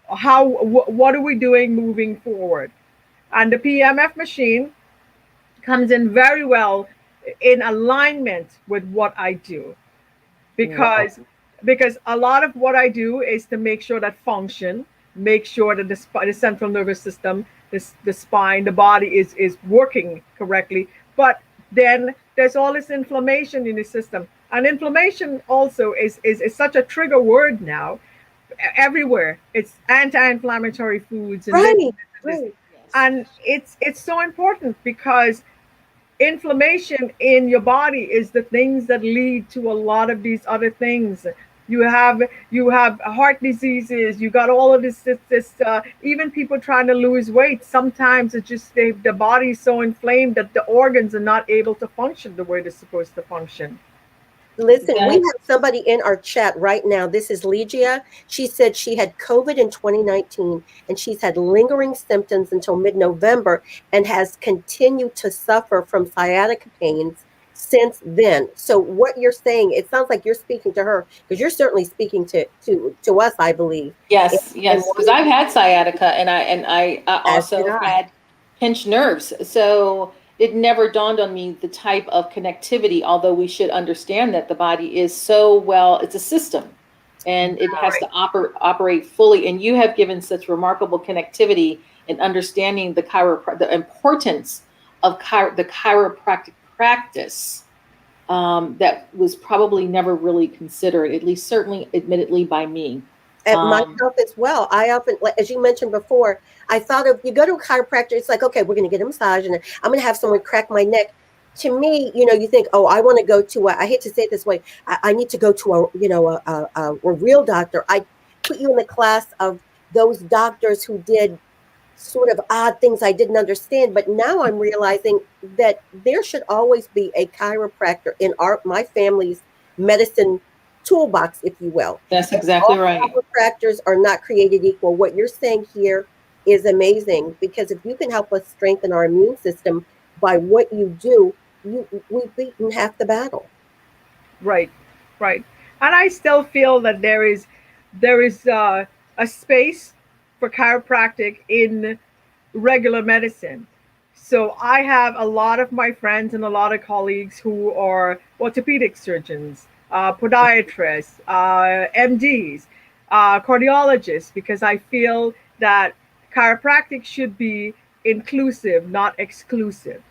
S6: what are we doing moving forward. And the PMF machine comes in very well in alignment with what I do. Because a lot of what I do is to make sure that function, make sure that the central nervous system, the spine, the body is working correctly. But then there's all this inflammation in the system. And inflammation also is
S5: such a trigger word now. Everywhere. It's anti-inflammatory foods. And And it's so important because inflammation in your body is the things that lead to a lot of these other things. You have heart diseases. You got all of this even people trying to lose weight. Sometimes it's just the body is so inflamed that the organs are not able to function the way they're supposed to function. Listen, we have somebody in our chat right now. This is Legia. She said she had COVID in 2019 and she's had lingering symptoms until mid-November and has continued to suffer from sciatica pains since then. So what you're saying, it sounds like you're speaking to her because you're certainly speaking to us, I believe.
S4: Yes, because I've had sciatica and I also had pinched nerves. So it never dawned on me the type of connectivity, although we should understand that the body is so well, it's a system and it has to operate fully. And you have given such remarkable connectivity in understanding the importance of the chiropractic practice that was probably never really considered, at least certainly admittedly by me.
S5: At myself as well. I often, like, as you mentioned before, I thought of, you go to a chiropractor, it's like, okay, we're going to get a massage and I'm going to have someone crack my neck. To me, you think, oh, I want to go to I hate to say it this way, I need to go to a real doctor. I put you in the class of those doctors who did sort of odd things I didn't understand. But now I'm realizing that there should always be a chiropractor in my family's medicine toolbox, if you will.
S4: That's exactly right.
S5: Chiropractors are not created equal. What you're saying here is amazing, because if you can help us strengthen our immune system by what you do, we've beaten half the battle.
S6: Right. And I still feel that there is a space for chiropractic in regular medicine. So I have a lot of my friends and a lot of colleagues who are orthopedic surgeons, podiatrists, MDs, cardiologists, because I feel that chiropractic should be inclusive, not exclusive.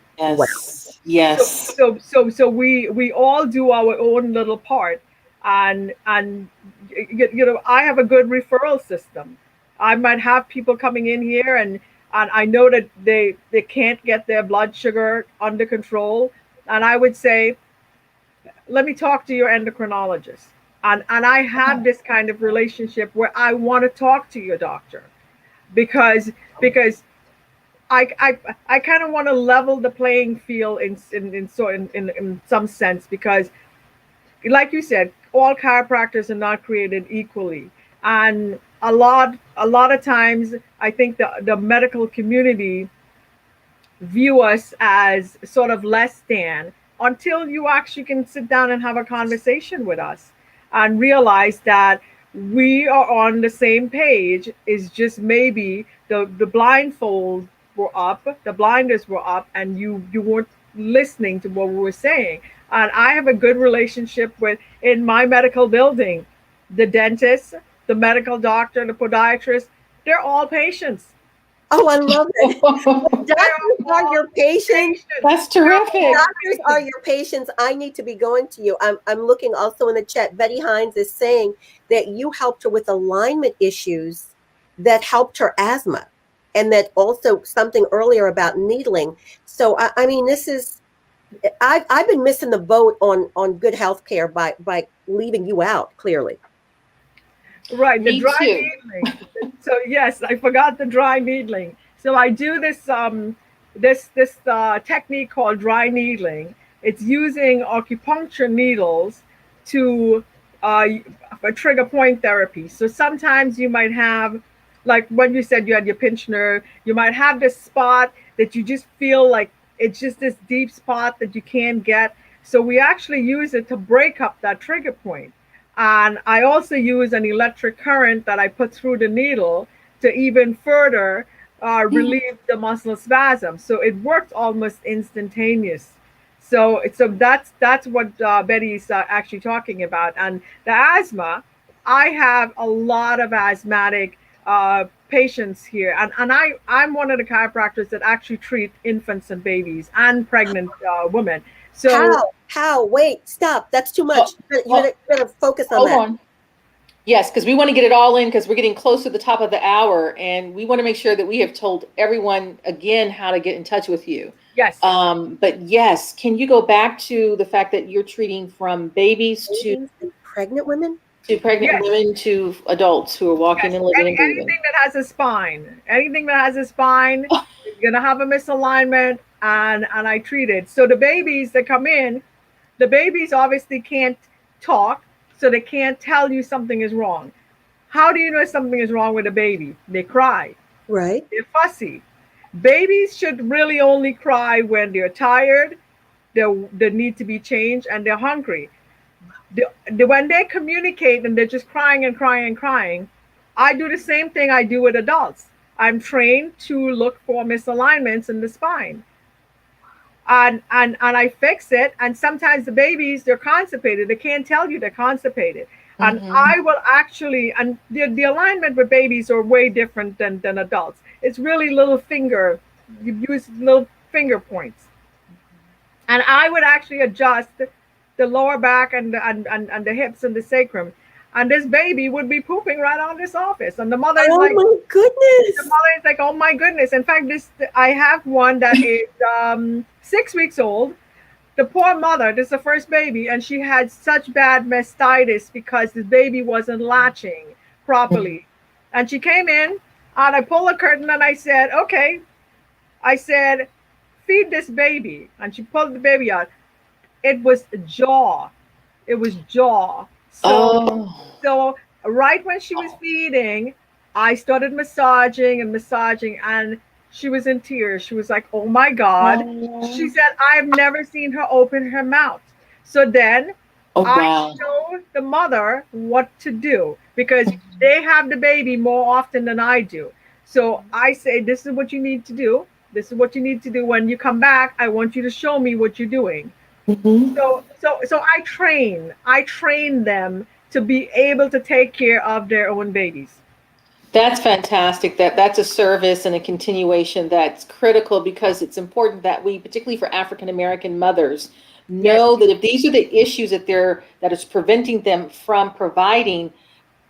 S4: Yes.
S6: So we all do our own little part, and I have a good referral system. I might have people coming in here and I know that they can't get their blood sugar under control, and I would say, let me talk to your endocrinologist. And I have this kind of relationship where I want to talk to your doctor because I kind of want to level the playing field in some sense, because like you said, all chiropractors are not created equally. And a lot of times I think the medical community view us as sort of less than, until you actually can sit down and have a conversation with us and realize that we are on the same page. Is just maybe the blindfolds were up, the blinders were up, and you weren't listening to what we were saying. And I have a good relationship in my medical building, the dentist, the medical doctor, the podiatrist, they're all patients.
S5: Oh, I love it. Doctors are your patients.
S4: That's terrific.
S5: Doctors are your patients. I need to be going to you. I'm looking also in the chat. Betty Hines is saying that you helped her with alignment issues that helped her asthma, and that also something earlier about needling. So I mean, this is, I've been missing the boat on good health care by leaving you out, clearly.
S6: Right, the
S4: Me
S6: dry
S4: too.
S6: needling. So yes, I forgot the dry needling. So I do this technique called dry needling. It's using acupuncture needles to for trigger point therapy. So sometimes you might have, like when you said you had your pinched nerve, you might have this spot that you just feel like it's just this deep spot that you can't get. So we actually use it to break up that trigger point. And I also use an electric current that I put through the needle to even further relieve the muscle spasm. So it worked almost instantaneous. So that's what Betty's actually talking about. And the asthma, I have a lot of asthmatic patients here, and I'm one of the chiropractors that actually treat infants and babies and pregnant women. So
S5: how? Wait, stop. That's too much. You better focus on that.
S4: On. Yes, because we want to get it all in, because we're getting close to the top of the hour, and we want to make sure that we have told everyone again how to get in touch with you.
S6: Yes.
S4: But yes, can you go back to the fact that you're treating from babiys to
S5: pregnant women?
S4: To pregnant women, to adults who are walking and living and breathing.
S6: Anything that has a spine, is going to have a misalignment, and I treat it. So the babies that come in, the babies obviously can't talk, so they can't tell you something is wrong. How do you know something is wrong with a baby? They cry.
S5: Right.
S6: They're fussy. Babies should really only cry when they're tired, they need to be changed, and they're hungry. When they communicate and they're just crying and crying and crying, I do the same thing I do with adults. I'm trained to look for misalignments in the spine. And I fix it. And sometimes the babies, they're constipated. They can't tell you they're constipated. And I will actually, and the alignment with babies are way different than adults. It's really little finger, you use little finger points. And I would actually adjust the lower back and the hips and the sacrum. and this baby would be pooping right on this office. And the mother is
S5: Oh
S6: like,
S5: my
S6: the
S5: goodness.
S6: mother is like, oh my goodness. In fact, I have one that is 6 weeks old. The poor mother, this is the first baby, and she had such bad mastitis because the baby wasn't latching properly. And she came in, and I pulled the curtain, and I said, okay. I said, feed this baby. And she pulled the baby out. It was jaw. It was jaw. So right when she was feeding, I started massaging, and she was in tears. She was like, oh my God. She said, I've never seen her open her mouth. So then I showed the mother what to do because they have the baby more often than I do. So I say, this is what you need to do. This is what you need to do. When you come back, I want you to show me what you're doing. So I train them to be able to take care of their own babies.
S4: That's fantastic. That's a service and a continuation that's critical because it's important that we, particularly for African American mothers, know that if these are the issues that is preventing them from providing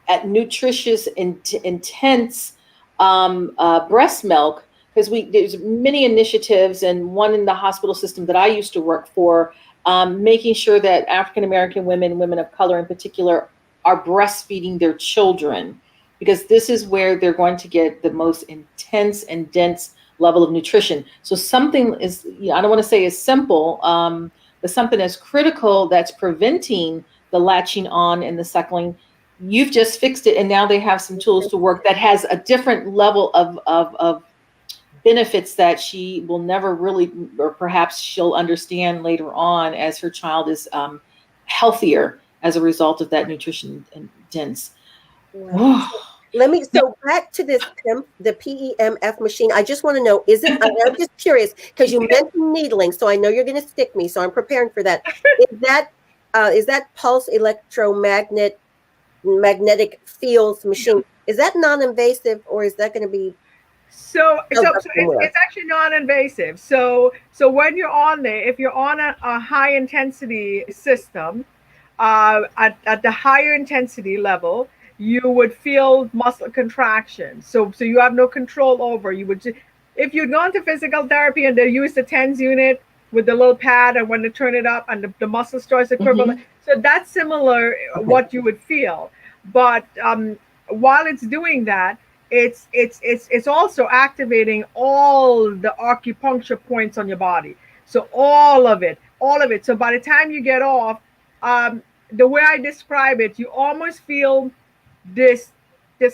S4: at nutritious, intense breast milk, because there's many initiatives, and one in the hospital system that I used to work for, making sure that African American women of color in particular, are breastfeeding their children, because this is where they're going to get the most intense and dense level of nutrition. So something is, I don't want to say is simple, but something as critical that's preventing the latching on and the suckling. You've just fixed it, and now they have some tools to work that has a different level of benefits that she will never really, or perhaps she'll understand later on as her child is healthier as a result of that nutrition and dense.
S5: Wow. So back to this the PEMF machine. I just want to know, I'm just curious because you mentioned needling, so I know you're going to stick me, so I'm preparing for that. Is that pulse magnetic fields machine? Is that non-invasive, or is that going to be?
S6: So it's actually non-invasive. So when you're on there, if you're on a high intensity system, at the higher intensity level, you would feel muscle contraction. So you have no control over. If you'd gone to physical therapy and they use the TENS unit with the little pad, and when they turn it up and the muscle starts to quiver, so that's similar what you would feel. But while it's doing that, it's also activating all the acupuncture points on your body. So all of it. So by the time you get off, the way I describe it, you almost feel this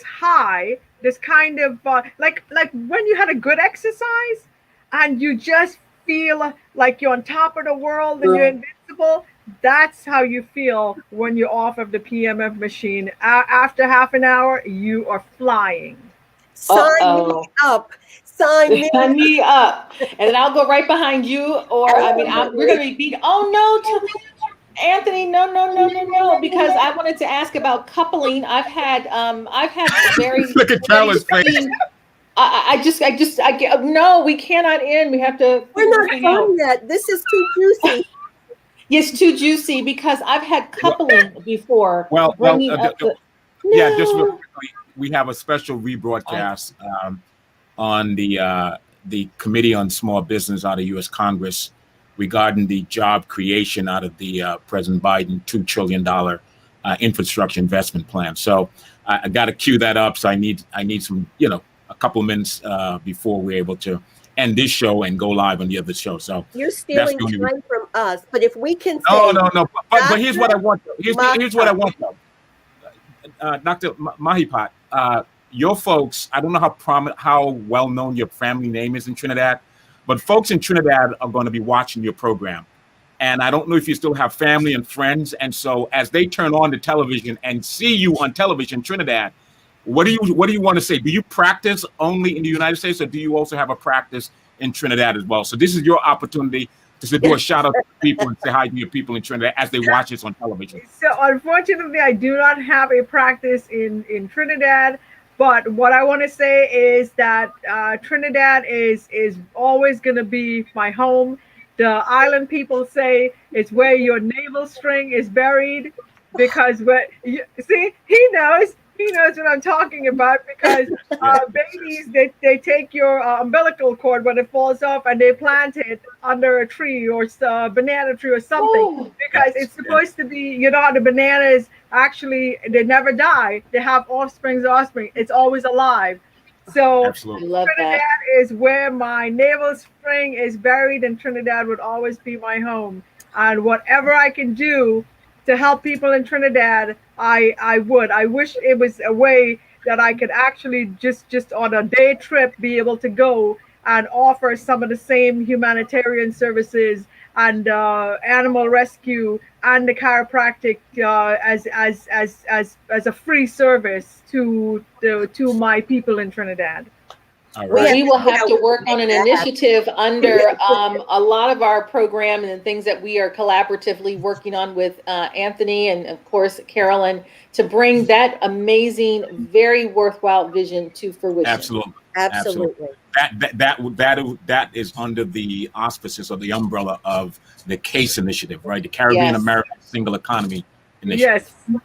S6: high, this kind of like when you had a good exercise and you just feel like you're on top of the world and you're invincible. That's how you feel when you're off of the PEMF machine. After half an hour, you are flying.
S5: Sign me up. Sign me
S4: up. And then I'll go right behind you. Or, we're going to be beat. Oh, no, Anthony, no. Because I wanted to ask about coupling. I've had very.
S3: Look at Carla's face.
S4: No, we cannot end. We have to.
S5: We're not done yet. This is too juicy.
S4: It's too juicy because I've had coupling before.
S3: Just real quickly, we have a special rebroadcast on the Committee on Small Business out of U.S. Congress regarding the job creation out of the President Biden $2 trillion infrastructure investment plan. So I got to cue that up. So I need some, a couple of minutes before we're able to end this show and go live on the other show. So
S5: you're stealing time from us, but if we can
S3: say no. But here's what I want. Here's what I want, though. Dr. Mahipat, your folks, I don't know how well known your family name is in Trinidad, but folks in Trinidad are going to be watching your program. And I don't know if you still have family and friends. And so as they turn on the television and see you on television in Trinidad, what do you want to say? Do you practice only in the United States, or do you also have a practice in Trinidad as well? So this is your opportunity to do a shout out to people and say hi to your people in Trinidad as they watch this on television.
S6: So unfortunately, I do not have a practice in Trinidad. But what I want to say is that Trinidad is always going to be my home. The island people say it's where your navel string is buried. because he knows what I'm talking about, because babies, they take your umbilical cord when it falls off and they plant it under a tree or a banana tree or something, because it's supposed to be, you know how the bananas actually, they never die. They have offspring. It's always alive. So
S3: Absolutely.
S4: I love
S6: Trinidad
S4: that.
S6: is where my navel spring is buried, and Trinidad would always be my home. And whatever I can do to help people in Trinidad, I would. I wish it was a way that I could actually just on a day trip be able to go and offer some of the same humanitarian services and animal rescue and the chiropractic as a free service to my people in Trinidad.
S3: All right.
S4: We will have to work on an initiative under a lot of our program and the things that we are collaboratively working on with Anthony and, of course, Carolyn, to bring that amazing, very worthwhile vision to fruition.
S3: Absolutely.
S5: Absolutely.
S3: That is under the auspices or the umbrella of the CASE initiative, right? The Caribbean
S4: Yes.
S3: American Single Economy Initiative.
S6: Yes.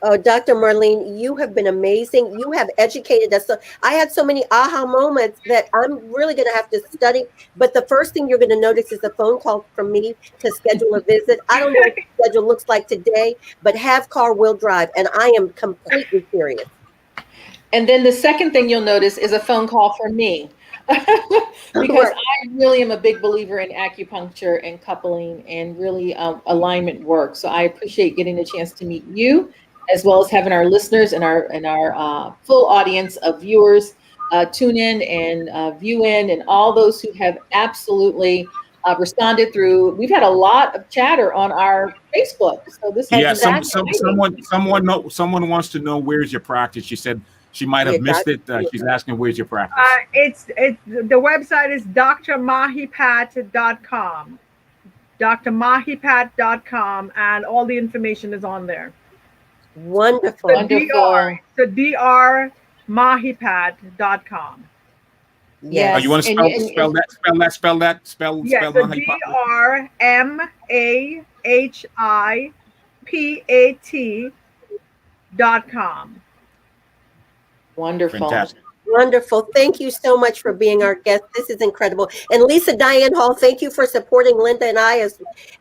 S5: Oh, Dr. Marlene, you have been amazing. You have educated us. So I had so many aha moments that I'm really going to have to study. But the first thing you're going to notice is a phone call from me to schedule a visit. I don't know what the schedule looks like today, but have car will drive. And I am completely serious.
S4: And then the second thing you'll notice is a phone call from me. Because I really am a big believer in acupuncture and coupling and really alignment work. So I appreciate getting a chance to meet you, as well as having our listeners and our full audience of viewers tune in and view in, and all those who have absolutely responded through. We've had a lot of chatter on our Facebook. So this is
S3: someone wants to know, where's your practice? She said she might have missed it. She's asking, where's your practice?
S6: It's the website is drmahipat.com. drmahipat.com, and all the information is on there.
S5: Wonderful.
S6: So drmahipat.com.
S5: Yes.
S3: Oh, you want to spell that?
S6: Yes, so drmahipat.com.
S4: Wonderful.
S3: Fantastic.
S5: Wonderful. Thank you so much for being our guest. This is incredible. And Lisa Diane Hall, thank you for supporting Linda and I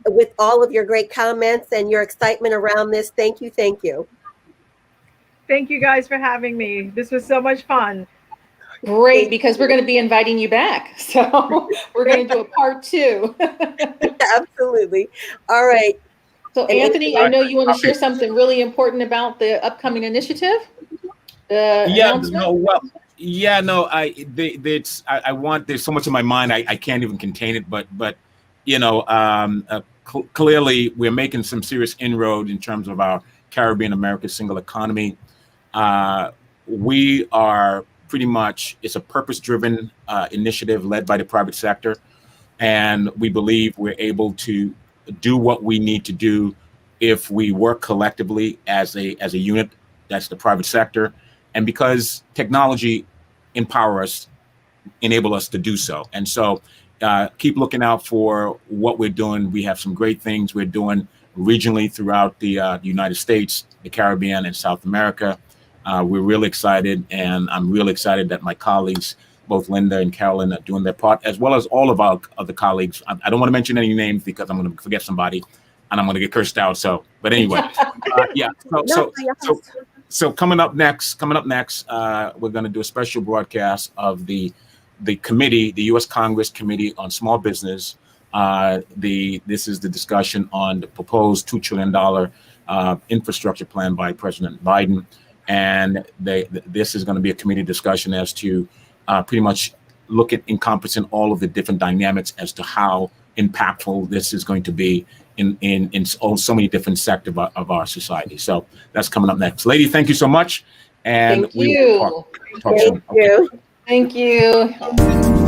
S5: with all of your great comments and your excitement around this. Thank you. Thank you.
S6: Thank you guys for having me. This was so much fun.
S4: Great, because we're going to be inviting you back. So we're going to do a part 2.
S5: Absolutely. All right.
S4: So Anthony, I know you want to share something really important about the upcoming initiative.
S3: There's so much in my mind, I can't even contain it, but clearly we're making some serious inroad in terms of our Caribbean American Single Economy. We are pretty much, it's a purpose-driven initiative led by the private sector, and we believe we're able to do what we need to do if we work collectively as a unit. That's the private sector. And because technology enable us to do so. And so keep looking out for what we're doing. We have some great things we're doing regionally throughout the United States, the Caribbean, and South America. We're really excited, and I'm really excited that my colleagues, both Linda and Carolyn, are doing their part, as well as all of our other colleagues. I don't want to mention any names because I'm going to forget somebody and I'm going to get cursed out. So, but anyway, So coming up next, we're going to do a special broadcast of the committee, the U.S. Congress Committee on Small Business. This is the discussion on the proposed $2 trillion infrastructure plan by President Biden, and this is going to be a committee discussion as to pretty much look at encompassing all of the different dynamics as to how impactful this is going to be in so many different sectors of our society. So that's coming up next. Lady, thank you so much. And
S4: Thank you.
S3: Talk soon.
S5: Thank you.
S4: Thank you.